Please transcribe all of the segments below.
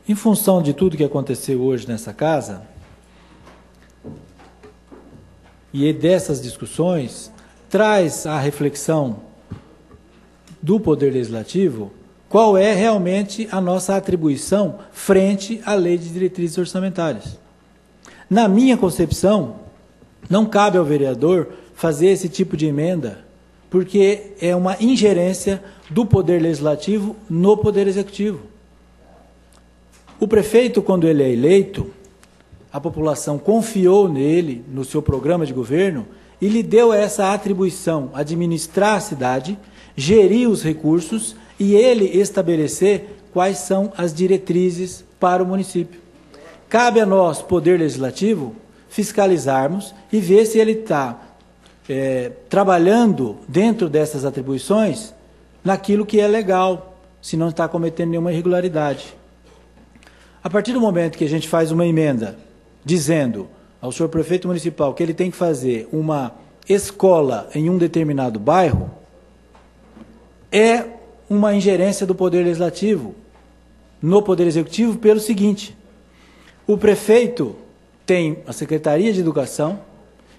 Em função de tudo que aconteceu hoje nessa casa, e dessas discussões, traz à reflexão do Poder Legislativo qual é realmente a nossa atribuição frente à Lei de Diretrizes Orçamentárias. Na minha concepção, não cabe ao vereador fazer esse tipo de emenda, porque é uma ingerência do Poder Legislativo no Poder Executivo. O prefeito, quando ele é eleito, a população confiou nele, no seu programa de governo, e lhe deu essa atribuição, administrar a cidade, gerir os recursos e ele estabelecer quais são as diretrizes para o município. Cabe a nós, Poder Legislativo, fiscalizarmos e ver se ele está trabalhando dentro dessas atribuições naquilo que é legal, se não está cometendo nenhuma irregularidade. A partir do momento que a gente faz uma emenda dizendo ao senhor prefeito municipal que ele tem que fazer uma escola em um determinado bairro, é uma ingerência do Poder Legislativo no Poder Executivo pelo seguinte: o prefeito tem a Secretaria de Educação,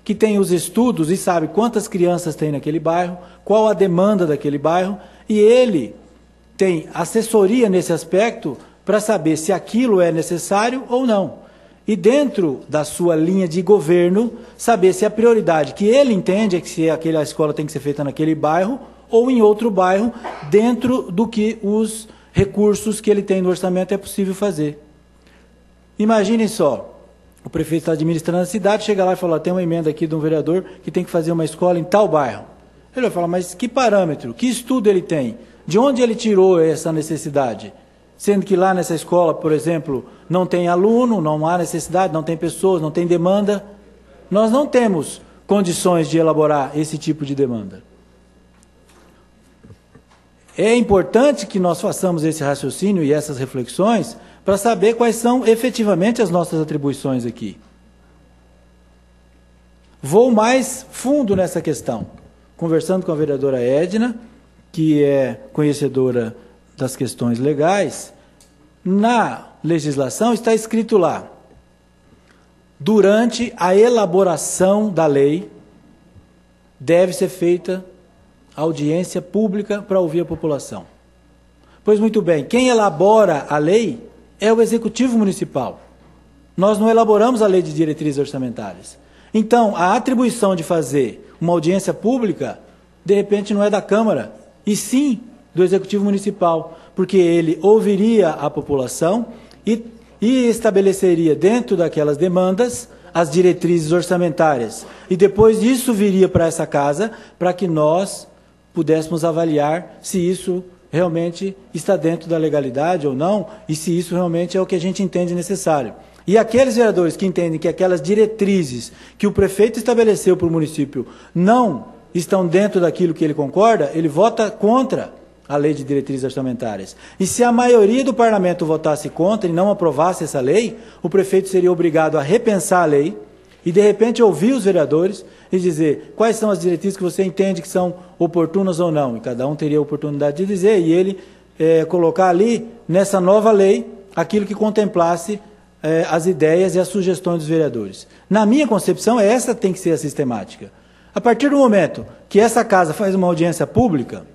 que tem os estudos e sabe quantas crianças tem naquele bairro, qual a demanda daquele bairro, e ele tem assessoria nesse aspecto para saber se aquilo é necessário ou não. E dentro da sua linha de governo, saber se a prioridade que ele entende é que se aquela escola tem que ser feita naquele bairro ou em outro bairro, dentro do que os recursos que ele tem no orçamento é possível fazer. Imaginem só, o prefeito está administrando a cidade, chega lá e fala, tem uma emenda aqui de um vereador que tem que fazer uma escola em tal bairro. Ele vai falar, mas que parâmetro, que estudo ele tem? De onde ele tirou essa necessidade? Sendo que lá nessa escola, por exemplo, não tem aluno, não há necessidade, não tem pessoas, não tem demanda. Nós não temos condições de elaborar esse tipo de demanda. É importante que nós façamos esse raciocínio e essas reflexões para saber quais são efetivamente as nossas atribuições aqui. Vou mais fundo nessa questão, conversando com a vereadora Edna, que é conhecedora das questões legais. Na legislação está escrito lá, durante a elaboração da lei, deve ser feita audiência pública para ouvir a população. Pois muito bem, quem elabora a lei é o Executivo Municipal. Nós não elaboramos a lei de diretrizes orçamentárias. Então, a atribuição de fazer uma audiência pública, de repente, não é da Câmara, e sim do Executivo Municipal, porque ele ouviria a população e estabeleceria dentro daquelas demandas as diretrizes orçamentárias. E depois isso viria para essa casa, para que nós pudéssemos avaliar se isso realmente está dentro da legalidade ou não, e se isso realmente é o que a gente entende necessário. E aqueles vereadores que entendem que aquelas diretrizes que o prefeito estabeleceu para o município não estão dentro daquilo que ele concorda, ele vota contra a lei de diretrizes orçamentárias. E se a maioria do parlamento votasse contra e não aprovasse essa lei, o prefeito seria obrigado a repensar a lei e, de repente, ouvir os vereadores e dizer quais são as diretrizes que você entende que são oportunas ou não. E cada um teria a oportunidade de dizer, e ele colocar ali, nessa nova lei, aquilo que contemplasse as ideias e as sugestões dos vereadores. Na minha concepção, essa tem que ser a sistemática. A partir do momento que essa casa faz uma audiência pública,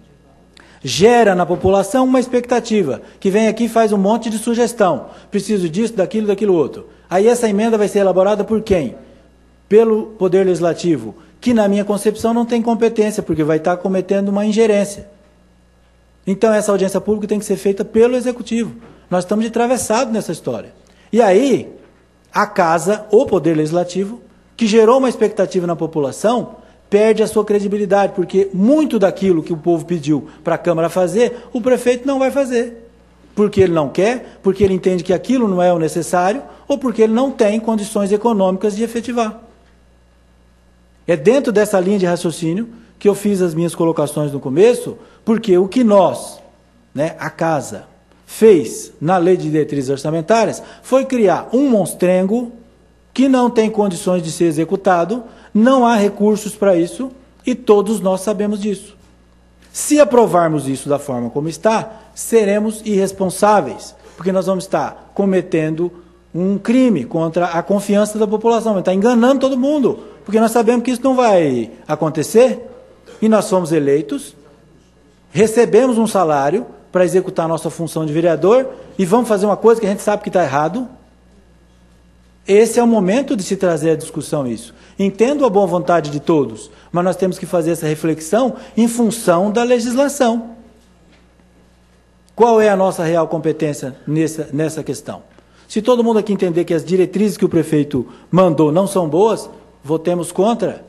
gera na população uma expectativa, que vem aqui e faz um monte de sugestão. Preciso disso, daquilo, daquilo outro. Aí essa emenda vai ser elaborada por quem? Pelo Poder Legislativo, que na minha concepção não tem competência, porque vai estar cometendo uma ingerência. Então essa audiência pública tem que ser feita pelo Executivo. Nós estamos de travessado nessa história. E aí, a casa, o Poder Legislativo, que gerou uma expectativa na população, perde a sua credibilidade, porque muito daquilo que o povo pediu para a Câmara fazer, o prefeito não vai fazer. Porque ele não quer, porque ele entende que aquilo não é o necessário, ou porque ele não tem condições econômicas de efetivar. É dentro dessa linha de raciocínio que eu fiz as minhas colocações no começo, porque o que nós, a casa, fez na lei de diretrizes orçamentárias foi criar um monstrengo que não tem condições de ser executado, não há recursos para isso, e todos nós sabemos disso. Se aprovarmos isso da forma como está, seremos irresponsáveis, porque nós vamos estar cometendo um crime contra a confiança da população, vamos estar enganando todo mundo, porque nós sabemos que isso não vai acontecer, e nós fomos eleitos, recebemos um salário para executar a nossa função de vereador, e vamos fazer uma coisa que a gente sabe que está errado. Esse é o momento de se trazer à discussão isso. Entendo a boa vontade de todos, mas nós temos que fazer essa reflexão em função da legislação. Qual é a nossa real competência nessa questão? Se todo mundo aqui entender que as diretrizes que o prefeito mandou não são boas, votemos contra,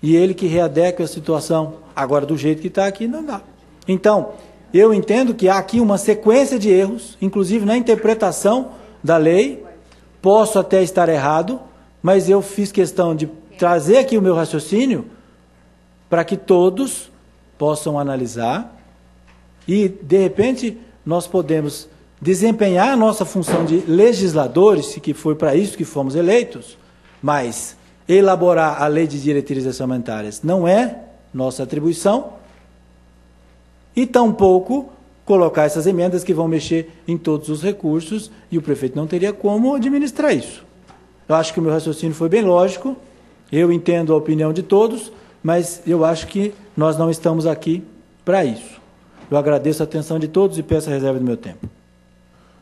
e ele que readeque a situação. Agora, do jeito que está aqui, não dá. Então, eu entendo que há aqui uma sequência de erros, inclusive na interpretação da lei. Posso até estar errado, mas eu fiz questão de trazer aqui o meu raciocínio para que todos possam analisar e, de repente, nós podemos desempenhar a nossa função de legisladores, que foi para isso que fomos eleitos, mas elaborar a lei de diretrizes orçamentárias não é nossa atribuição, e tampouco colocar essas emendas que vão mexer em todos os recursos, e o prefeito não teria como administrar isso. Eu acho que o meu raciocínio foi bem lógico, eu entendo a opinião de todos, mas eu acho que nós não estamos aqui para isso. Eu agradeço a atenção de todos e peço a reserva do meu tempo.